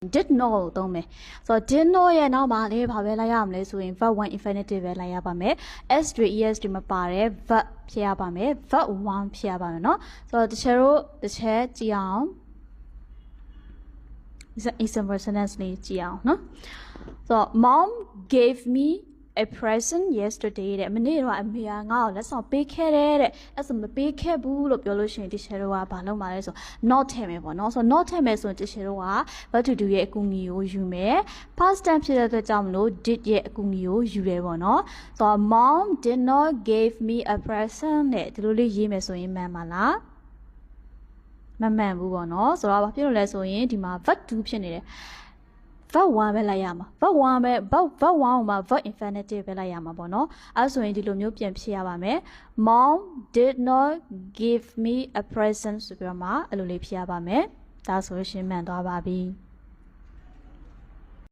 did not သုံးမယ်ဆိုတော့ did not ရဲ့နောက်မှာလည်းဘာပဲလိုက်ရမလဲဆိုရင် verb 1 infinitive ပဲလိုက်ရပါမယ် s တွေ es တွေမပါတဲ့ verb ဖြစ်ရပါမယ် verb 1ဖြစ်ရပါမယ်เนาะဆိုတော့တချို့တို့တစ်ချက်ကြည့်အောင် example sentence လေးကြည့်အောင်เนาะဆိုတော့ mom gave me a present yesterday တဲ့မနေ့တော့အမေကငါ့ကိုလက်ဆောင်ပေးခဲ့တဲ့အဲ့ဆိုမပေးခဲ့ဘူးလို့ပြောလို့ရှိရင်တချို့တို့ကဘာလုပ်မှာလဲဆို not ထည့်မယ်ပေါ့နော်ဆိုတော့ not ထည့်မယ်ဆိုရင်တချို့တို့က what to do ရဲ့အကူအညီကိုယူမယ် past tense ဖြစ်တဲ့အတွက်ကြောင့်မလို့ did ရဲ့အကူအညီကိုယူတယ်ပေါ့နော်ဆိုတော့ mom did not give me a present တဲ့ဒီလိုလေးရေးမယ်ဆိုရင်မှန်ပါလားမမှန်ဘူးပေါ့နော်ဆိုတော့ဘာဖြစ်လို့လဲဆိုရင်ဒီမှာ what to ဖြစ်နေတယ်verb 1ပဲလိုက်ရမှာ verb 1ပဲ verb 1ကိုမှ verb infinitive ပဲလိုက်ရမှာပေါ့နော်အဲဆိုရင်ဒီလိုမျိုးပြန်ဖြစ်ရပါမယ် mom did not give me a present ဆိုပြီးတော့မှအဲ့လိုလေးဖြစ်ရပါမယ်ဒါဆိုရှင်မှန်သွားပါပြီ